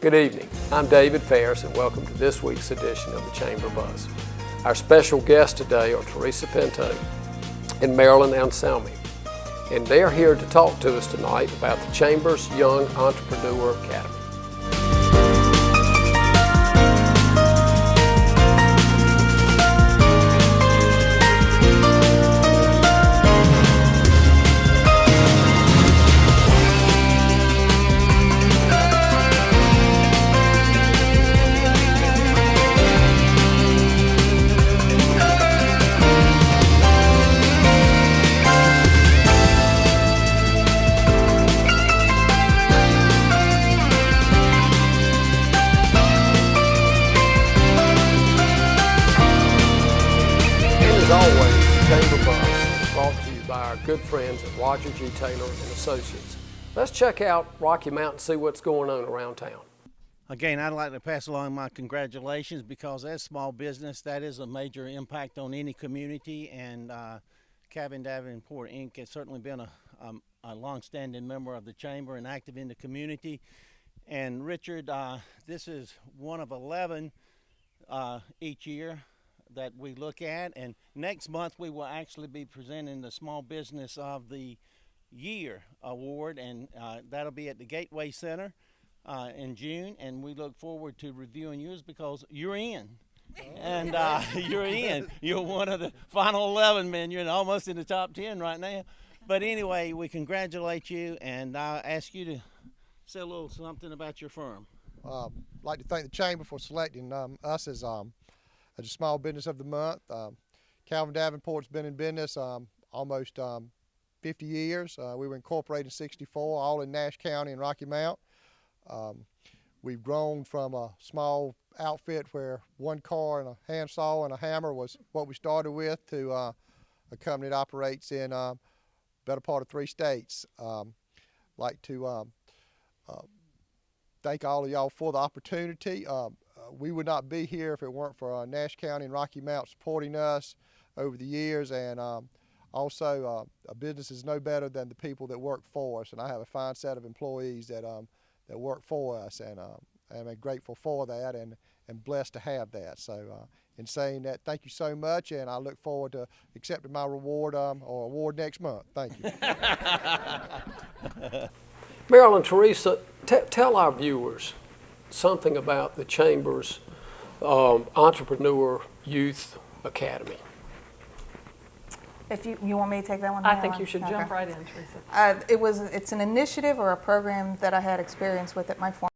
Good evening. I'm David Ferris and welcome to this week's edition of the Chamber Buzz. Our special guests today are Teresa Pinto and Marilyn Anselmi, and they're here to talk to us tonight about the Chamber's Young Entrepreneur Academy. As always, the Chamber Buzz is brought to you by our good friends at Roger G. Taylor and Associates. Let's check out Rocky Mount and see what's going on around town. Again, I'd like to pass along my congratulations because as small business, that is a major impact on any community, and Cabin Davenport Inc. has certainly been a long-standing member of the Chamber and active in the community. And Richard, this is one of 11 each year that we look at, and next month we will actually be presenting the Small Business of the Year award, and that'll be at the Gateway Center in June, and we look forward to reviewing yours because you're in. And you're in. You're one of the final 11 men. You're almost in the top 10 right now. But anyway, we congratulate you, and I'll ask you to say a little something about your firm. I'd like to thank the Chamber for selecting us as the Small Business of the Month. Calvin Davenport's been in business almost 50 years. We were incorporated in '64, all in Nash County and Rocky Mount. We've grown from a small outfit where one car and a handsaw and a hammer was what we started with to a company that operates in better part of 3 states. Like to thank all of y'all for the opportunity. We would not be here if it weren't for Nash County and Rocky Mount supporting us over the years, and also a business is no better than the people that work for us, and I have a fine set of employees that work for us, and I'm grateful for that and blessed to have that. So in saying that, thank you so much, and I look forward to accepting my reward or award next month. Thank you. Marilyn, Teresa, tell our viewers something about the Chamber's Entrepreneur Youth Academy. If you want me to take that one? I think you should jump right in, Teresa. It's an initiative or a program that I had experience with at my former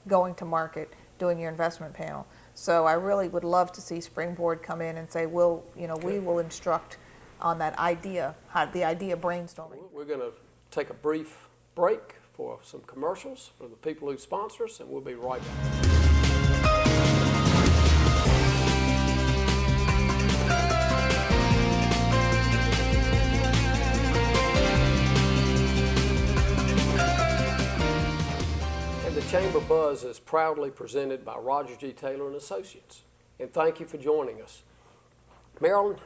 going to market, doing your investment panel. So I really would love to see Springboard come in and say, we will instruct on that idea, the idea brainstorming. We're going to take a brief break for some commercials for the people who sponsor us, and we'll be right back. And the Chamber Buzz is proudly presented by Roger G. Taylor and Associates. And thank you for joining us. Marilyn,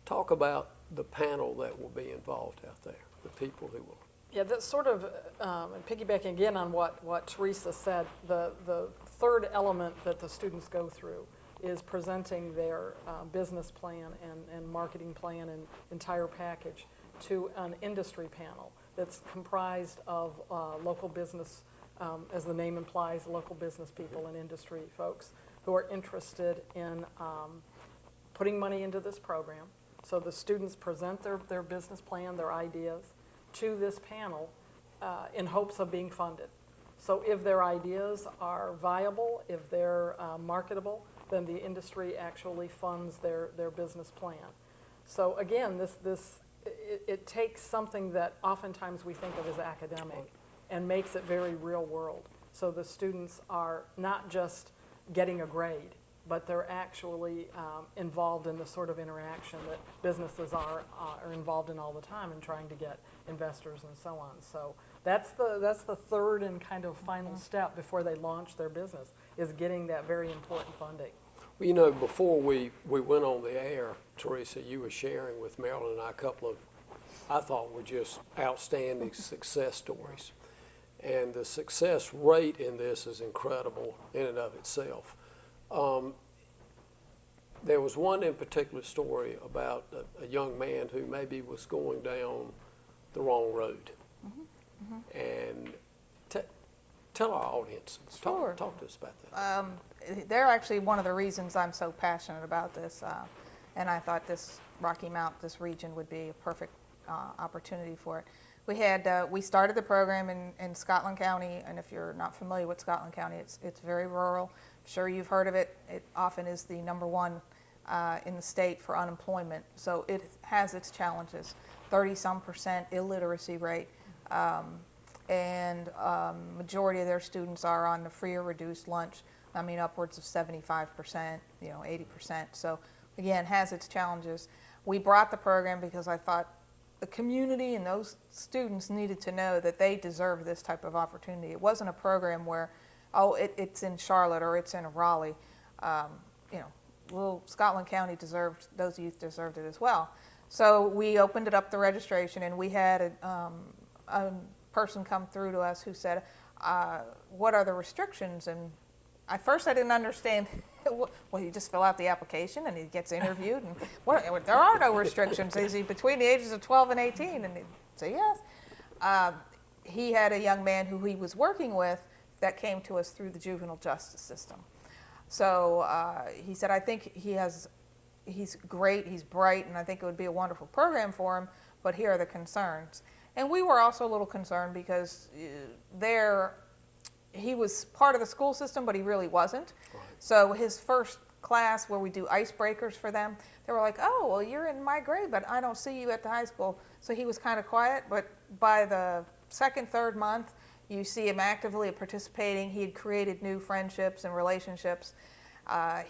talk about the panel that will be involved out there, the people who will. Yeah, that's sort of, and piggybacking again on what Teresa said, the third element that the students go through is presenting their business plan and marketing plan and entire package to an industry panel that's comprised of local business, as the name implies, local business people and industry folks who are interested in putting money into this program. So the students present their business plan, their ideas, to this panel in hopes of being funded. So if their ideas are viable, if they're marketable, then the industry actually funds their business plan. So again, it takes something that oftentimes we think of as academic and makes it very real world. So the students are not just getting a grade, but they're actually involved in the sort of interaction that businesses are involved in all the time in trying to get investors and so on. So that's the third and kind of final step before they launch their business, is getting that very important funding. Well, you know, before we went on the air, Teresa, you were sharing with Marilyn and I a couple of, I thought, were just outstanding success stories. And the success rate in this is incredible in and of itself. There was one in particular story about a young man who maybe was going down the wrong road. And tell our audience, Sure. talk to us about that. They're actually one of the reasons I'm so passionate about this, and I thought this Rocky Mount, this region, would be a perfect opportunity for it. We started the program in Scotland County, and if you're not familiar with Scotland County, it's very rural. I'm sure you've heard of it. It often is the #1 in the state for unemployment, so it has its challenges. 30-some% illiteracy rate, and majority of their students are on the free or reduced lunch. I mean, upwards of 75%, 80%. So again, has its challenges. We brought the program because I thought the community and those students needed to know that they deserve this type of opportunity. It wasn't a program where, it's in Charlotte or it's in Raleigh. Little Scotland County those youth deserved it as well. So we opened it up, the registration, and we had a person come through to us who said, what are the restrictions? And at first I didn't understand. Well, you just fill out the application and he gets interviewed, and there are no restrictions. Is he between the ages of 12 and 18? And he'd say yes. He had a young man who he was working with that came to us through the juvenile justice system. So he said, I think he's great, he's bright, and I think it would be a wonderful program for him, but here are the concerns. And we were also a little concerned because he was part of the school system, but he really wasn't. Right. So his first class where we do icebreakers for them, they were like, oh, well, you're in my grade, but I don't see you at the high school. So he was kind of quiet, but by the second, third month, you see him actively participating. He had created new friendships and relationships.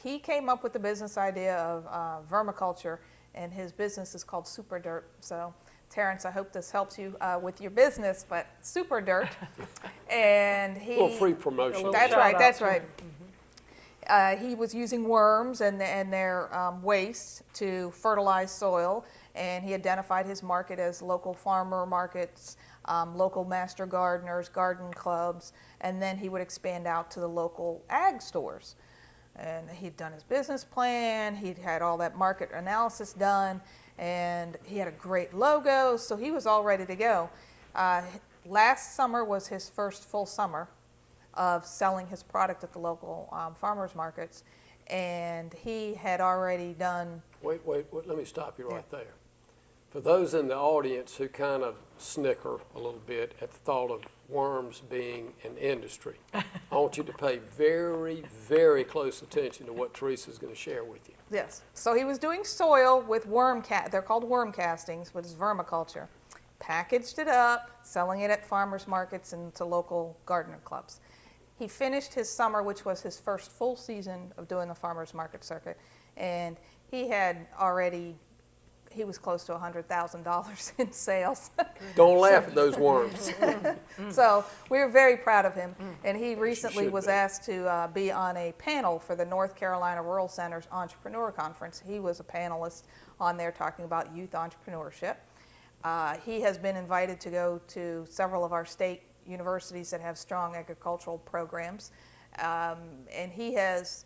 He came up with the business idea of vermiculture, and his business is called Super Dirt. So Terrence, I hope this helps you with your business, but Super Dirt. And he... A little free promotion. That's right, that's right. He was using worms and their waste to fertilize soil, and he identified his market as local farmer markets, local master gardeners, garden clubs, and then he would expand out to the local ag stores. And he'd done his business plan, he'd had all that market analysis done, and he had a great logo, so he was all ready to go. Last summer was his first full summer of selling his product at the local farmers markets, and he had already done... Wait, let me stop you right there. For those in the audience who kind of snicker a little bit at the thought of worms being an industry, I want you to pay very, very close attention to what Teresa's going to share with you. Yes. So he was doing soil with they're called worm castings, which is vermiculture. Packaged it up, selling it at farmers markets and to local gardener clubs. He finished his summer, which was his first full season of doing the farmers market circuit, and he was close to $100,000 in sales. Don't laugh at those worms. So we were very proud of him, and he you recently should was be. asked to be on a panel for the North Carolina Rural Center's Entrepreneur Conference. He was a panelist on there talking about youth entrepreneurship. He has been invited to go to several of our state universities that have strong agricultural programs, and he has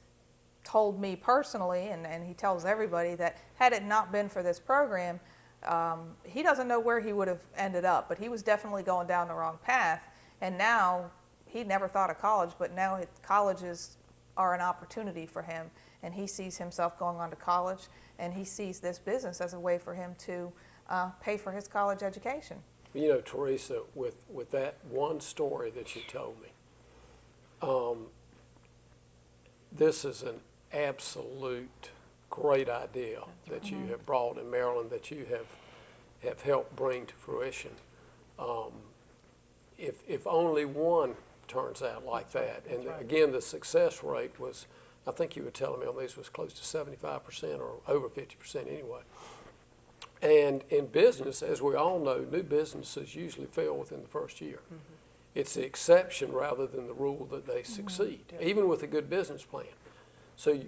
told me personally, and he tells everybody, that had it not been for this program, he doesn't know where he would have ended up, but he was definitely going down the wrong path. And now, he never thought of college, but now colleges are an opportunity for him, and he sees himself going on to college, and he sees this business as a way for him to pay for his college education. You know, Teresa, with that one story that you told me, this is an absolute great idea that you have brought in Maryland, that you have helped bring to fruition. If only one turns out like that, and again, the success rate was, I think you were telling me on these, was close to 75% or over 50% anyway. And in business, as we all know, new businesses usually fail within the first year. It's the exception rather than the rule that they succeed, even with a good business plan. So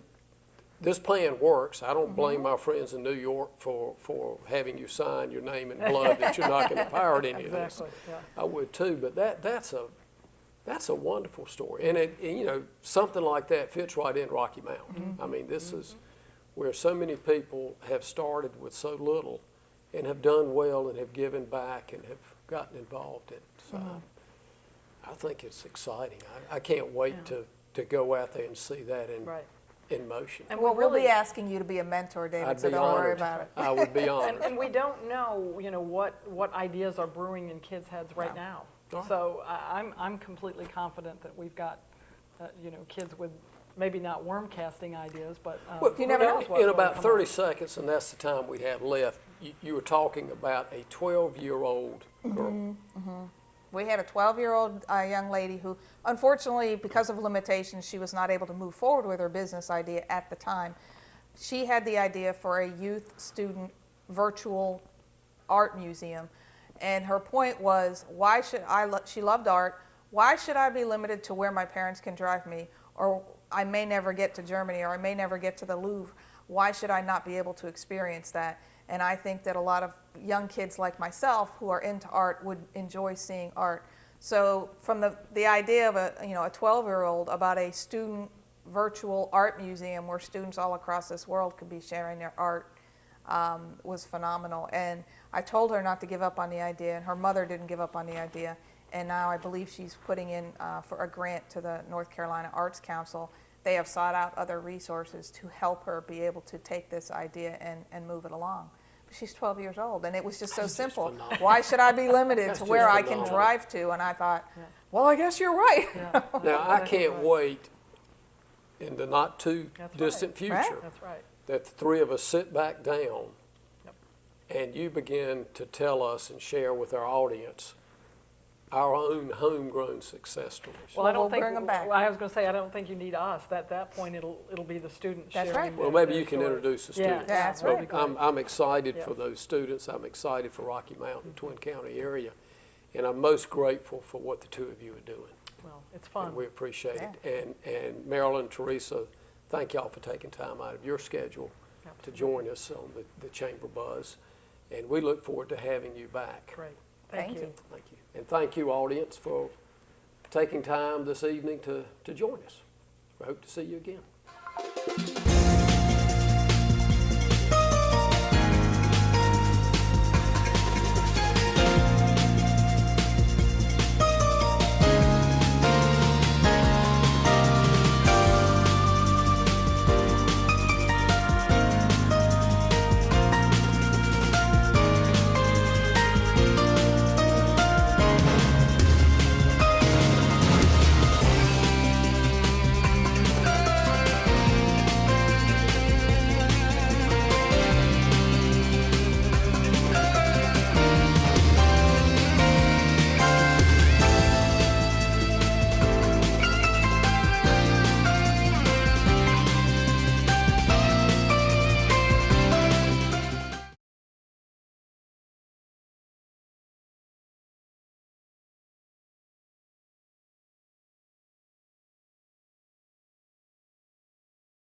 this plan works. I don't blame my friends in New York for having you sign your name in blood that you're not going to pirate any of this. Exactly, yeah. I would too, but that's a wonderful story. And you know, something like that fits right in Rocky Mountain. I mean, this is where so many people have started with so little and have done well and have given back and have gotten involved in. So I think it's exciting. I can't wait to go out there and see that in motion. And Well, we'll really- be asking you to be a mentor, David, I'd so be don't worry honored. about it. I would be honored. And we don't know, you know, what ideas are brewing in kids' heads right now. Right. So I'm completely confident that we've got, you know, kids with maybe not worm casting ideas, but Well, You never know. what's in gonna about come 30 out. seconds, and that's the time we have left, you were talking about a 12-year-old girl. We had a 12-year-old young lady who, unfortunately, because of limitations, she was not able to move forward with her business idea at the time. She had the idea for a youth student virtual art museum, and her point was, why should she loved art, why should I be limited to where my parents can drive me, or I may never get to Germany, or I may never get to the Louvre. Why should I not be able to experience that? And I think that a lot of young kids like myself who are into art would enjoy seeing art. So from the idea of a 12-year-old about a student virtual art museum where students all across this world could be sharing their art was phenomenal. And I told her not to give up on the idea, and her mother didn't give up on the idea. And now I believe she's putting in for a grant to the North Carolina Arts Council. They have sought out other resources to help her be able to take this idea and move it along. But she's 12 years old, and it was just so That's just simple. phenomenal. Why should I be limited That's to where just I can phenomenal. drive to? And I thought, well, I guess you're right. Yeah, Now, I exactly can't right. wait in the not too That's right. distant future Right. That's right. that the three of us sit back down Yep. and you begin to tell us and share with our audience our own homegrown success stories. Well, I don't we'll think, bring 'em back. well, I was going to say, I don't think you need us. At that point, it'll be the students That's sharing. right. Well, their- maybe their you can stories. introduce the Yeah, students. That's that'd right. be great. I'm excited Yeah. for those students. I'm excited for Rocky Mountain, Twin County area. And I'm most grateful for what the two of you are doing. Well, it's fun. And we appreciate it. And Marilyn, Teresa, thank y'all for taking time out of your schedule to join us on the Chamber Buzz. And we look forward to having you back. Great. Thank Thank you. you. Thank you. And thank you, audience, for taking time this evening to join us. We hope to see you again.